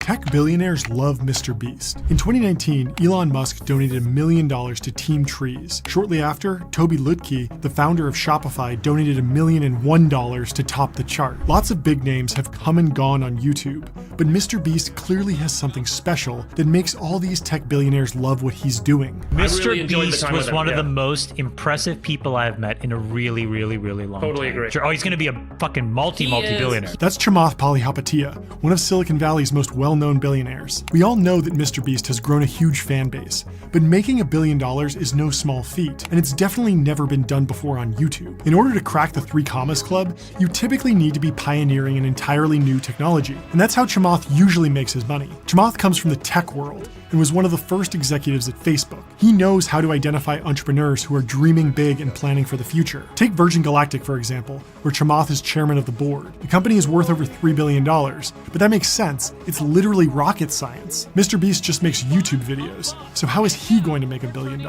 Tech billionaires love MrBeast. In 2019, Elon Musk donated $1 million to Team Trees. Shortly after, Toby Lutke, the founder of Shopify, donated $1,001,001 to top the chart. Lots of big names have come and gone on YouTube, but MrBeast clearly has something special that makes all these tech billionaires love what he's doing. MrBeast was one of the most impressive people I've met in a really long time. Totally agree. Oh, he's going to be a fucking multi-billionaire. That's Chamath Palihapitiya, one of Silicon Valley's most well-known billionaires. We all know that MrBeast has grown a huge fan base, but making $1 billion is no small feat, and it's definitely never been done before on YouTube. In order to crack the 3 commas club, you typically need to be pioneering an entirely new technology, and that's how Chamath usually makes his money. Chamath comes from the tech world and was one of the first executives at Facebook. He knows how to identify entrepreneurs who are dreaming big and planning for the future. Take Virgin Galactic, for example, where Chamath is chairman of the board. The company is worth over $3 billion, but that makes sense. It's literally rocket science. MrBeast just makes YouTube videos, so how is he going to make $1 billion?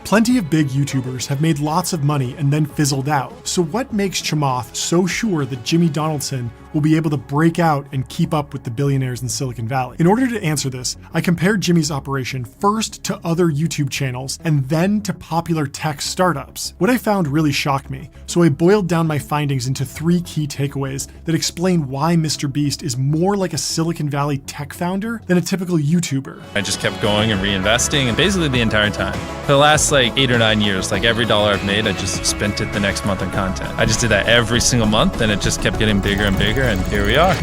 Plenty of big YouTubers have made lots of money and then fizzled out. So what makes Chamath so sure that Jimmy Donaldson will be able to break out and keep up with the billionaires in Silicon Valley? In order to answer this, I compared Jimmy's operation first to other YouTube channels and then to popular tech startups. What I found really shocked me, so I boiled down my findings into 3 key takeaways that explain why MrBeast is more like a Silicon Valley tech founder than a typical YouTuber. I just kept going and reinvesting, and basically the entire time. For the last 8 or 9 years, every dollar I've made, I just spent it the next month on content. I just did that every single month, and it just kept getting bigger and bigger, and here we are.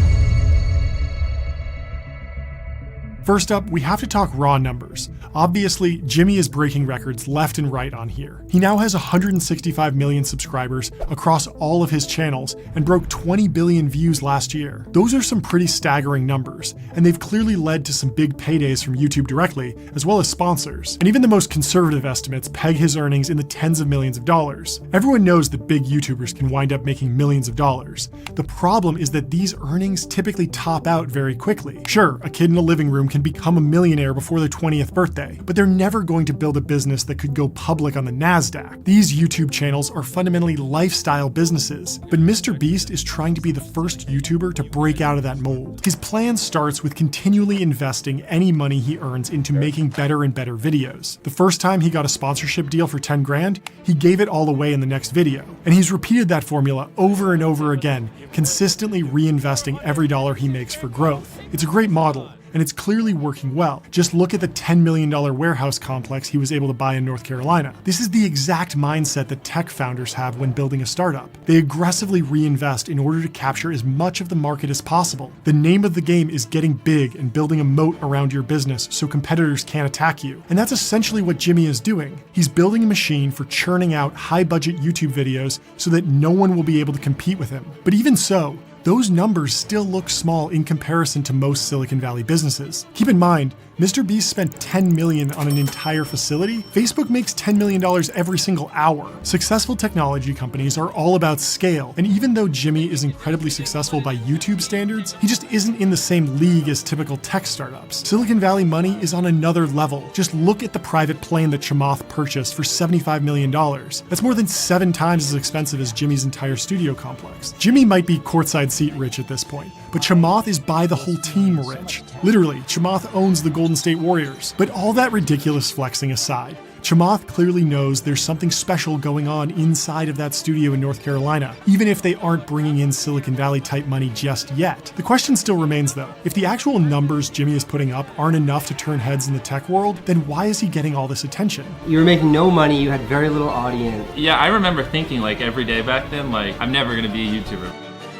First up, we have to talk raw numbers. Obviously, Jimmy is breaking records left and right on here. He now has 165 million subscribers across all of his channels and broke 20 billion views last year. Those are some pretty staggering numbers, and they've clearly led to some big paydays from YouTube directly, as well as sponsors. And even the most conservative estimates peg his earnings in the tens of millions of dollars. Everyone knows that big YouTubers can wind up making millions of dollars. The problem is that these earnings typically top out very quickly. Sure, a kid in a living room can become a millionaire before their 20th birthday, but they're never going to build a business that could go public on the NASDAQ. These YouTube channels are fundamentally lifestyle businesses, but MrBeast is trying to be the first YouTuber to break out of that mold. His plan starts with continually investing any money he earns into making better and better videos. The first time he got a sponsorship deal for 10 grand, he gave it all away in the next video. And he's repeated that formula over and over again, consistently reinvesting every dollar he makes for growth. It's a great model, and it's clearly working well. Just look at the $10 million warehouse complex he was able to buy in North Carolina. This is the exact mindset that tech founders have when building a startup. They aggressively reinvest in order to capture as much of the market as possible. The name of the game is getting big and building a moat around your business so competitors can't attack you. And that's essentially what Jimmy is doing. He's building a machine for churning out high-budget YouTube videos so that no one will be able to compete with him. But even so, those numbers still look small in comparison to most Silicon Valley businesses. Keep in mind, MrBeast spent $10 million on an entire facility. Facebook makes $10 million every single hour. Successful technology companies are all about scale, and even though Jimmy is incredibly successful by YouTube standards, he just isn't in the same league as typical tech startups. Silicon Valley money is on another level. Just look at the private plane that Chamath purchased for $75 million. That's more than 7 times as expensive as Jimmy's entire studio complex. Jimmy might be courtside seat rich at this point, but Chamath is by the whole team rich. Literally, Chamath owns the Golden State Warriors. But all that ridiculous flexing aside, Chamath clearly knows there's something special going on inside of that studio in North Carolina, even if they aren't bringing in Silicon Valley type money just yet. The question still remains though, if the actual numbers Jimmy is putting up aren't enough to turn heads in the tech world, then why is he getting all this attention? You were making no money, you had very little audience. Yeah, I remember thinking every day back then, I'm never gonna be a YouTuber.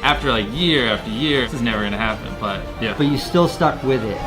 After year after year, this is never gonna happen, but yeah. But you still stuck with it.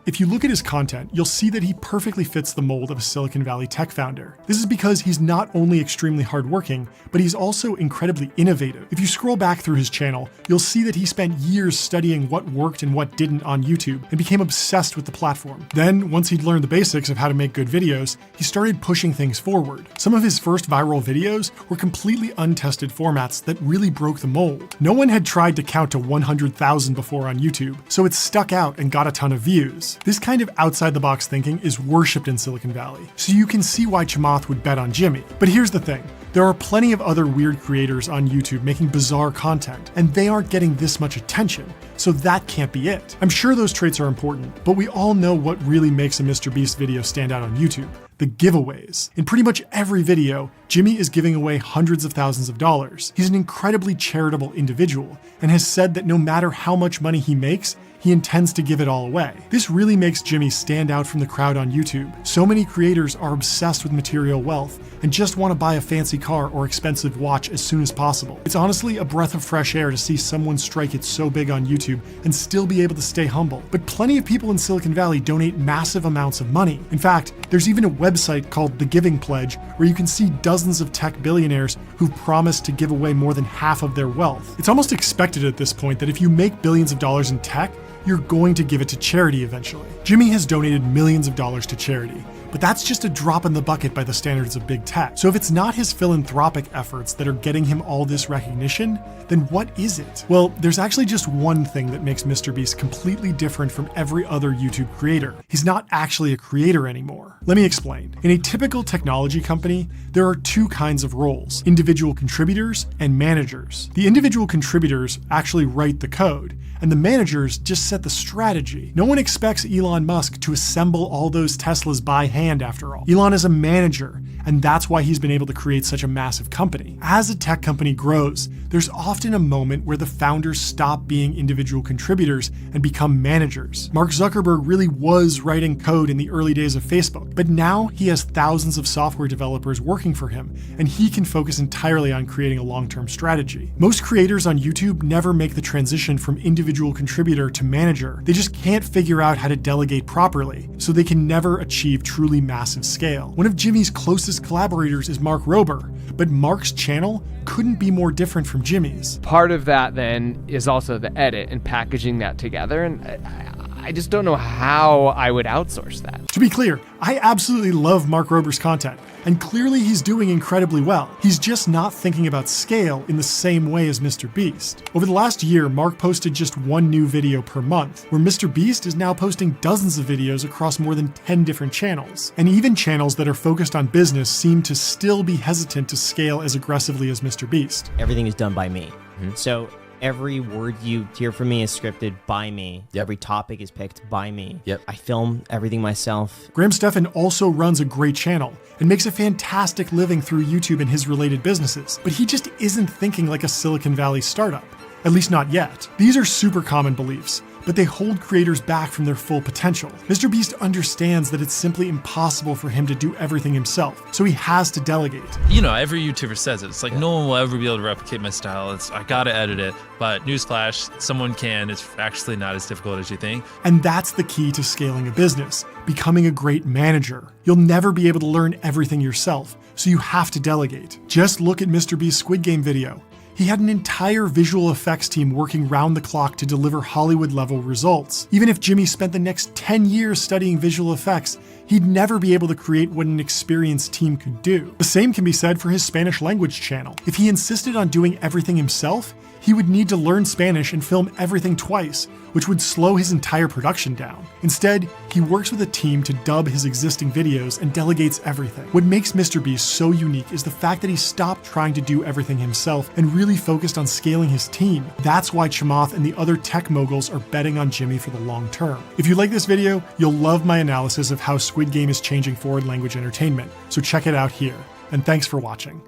If you look at his content, you'll see that he perfectly fits the mold of a Silicon Valley tech founder. This is because he's not only extremely hardworking, but he's also incredibly innovative. If you scroll back through his channel, you'll see that he spent years studying what worked and what didn't on YouTube and became obsessed with the platform. Then, once he'd learned the basics of how to make good videos, he started pushing things forward. Some of his first viral videos were completely untested formats that really broke the mold. No one had tried to count to 100,000 before on YouTube, so it stuck out and got a ton of views. This kind of outside-the-box thinking is worshipped in Silicon Valley, so you can see why Chamath would bet on Jimmy. But here's the thing. There are plenty of other weird creators on YouTube making bizarre content, and they aren't getting this much attention, so that can't be it. I'm sure those traits are important, but we all know what really makes a MrBeast video stand out on YouTube: the giveaways. In pretty much every video, Jimmy is giving away hundreds of thousands of dollars. He's an incredibly charitable individual and has said that no matter how much money he makes, he intends to give it all away. This really makes Jimmy stand out from the crowd on YouTube. So many creators are obsessed with material wealth and just want to buy a fancy car or expensive watch as soon as possible. It's honestly a breath of fresh air to see someone strike it so big on YouTube and still be able to stay humble. But plenty of people in Silicon Valley donate massive amounts of money. In fact, there's even a website called The Giving Pledge where you can see dozens of tech billionaires who've promised to give away more than half of their wealth. It's almost expected at this point that if you make billions of dollars in tech, you're going to give it to charity eventually. Jimmy has donated millions of dollars to charity, but that's just a drop in the bucket by the standards of big tech. So if it's not his philanthropic efforts that are getting him all this recognition, then what is it? Well, there's actually just one thing that makes MrBeast completely different from every other YouTube creator. He's not actually a creator anymore. Let me explain. In a typical technology company, there are two kinds of roles: individual contributors and managers. The individual contributors actually write the code, and the managers just set the strategy. No one expects Elon Musk to assemble all those Teslas by hand after all. Elon is a manager, and that's why he's been able to create such a massive company. As a tech company grows, there's often a moment where the founders stop being individual contributors and become managers. Mark Zuckerberg really was writing code in the early days of Facebook, but now he has thousands of software developers working for him, and he can focus entirely on creating a long-term strategy. Most creators on YouTube never make the transition from individual contributor to manager. They just can't figure out how to delegate properly, so they can never achieve truly massive scale. One of Jimmy's closest collaborators is Mark Rober, but Mark's channel couldn't be more different from Jimmy's. Part of that then is also the edit and packaging that together, and I just don't know how I would outsource that. To be clear, I absolutely love Mark Rober's content, and clearly he's doing incredibly well. He's just not thinking about scale in the same way as MrBeast. Over the last year, Mark posted just one new video per month, where MrBeast is now posting dozens of videos across more than 10 different channels. And even channels that are focused on business seem to still be hesitant to scale as aggressively as MrBeast. Everything is done by me. So every word you hear from me is scripted by me. Yep. Every topic is picked by me. Yep. I film everything myself. Graham Stephan also runs a great channel and makes a fantastic living through YouTube and his related businesses, but he just isn't thinking like a Silicon Valley startup, at least not yet. These are super common beliefs, but they hold creators back from their full potential. MrBeast understands that it's simply impossible for him to do everything himself, so he has to delegate. You know, every YouTuber says it. It's like, no one will ever be able to replicate my style. I gotta edit it. But newsflash, someone can. It's actually not as difficult as you think. And that's the key to scaling a business: becoming a great manager. You'll never be able to learn everything yourself, so you have to delegate. Just look at MrBeast's Squid Game video. He had an entire visual effects team working round the clock to deliver Hollywood-level results. Even if Jimmy spent the next 10 years studying visual effects, he'd never be able to create what an experienced team could do. The same can be said for his Spanish language channel. If he insisted on doing everything himself, he would need to learn Spanish and film everything twice, which would slow his entire production down. Instead, he works with a team to dub his existing videos and delegates everything. What makes MrBeast so unique is the fact that he stopped trying to do everything himself and really focused on scaling his team. That's why Chamath and the other tech moguls are betting on Jimmy for the long term. If you like this video, you'll love my analysis of how Squid Game is changing foreign language entertainment, so check it out here. And thanks for watching.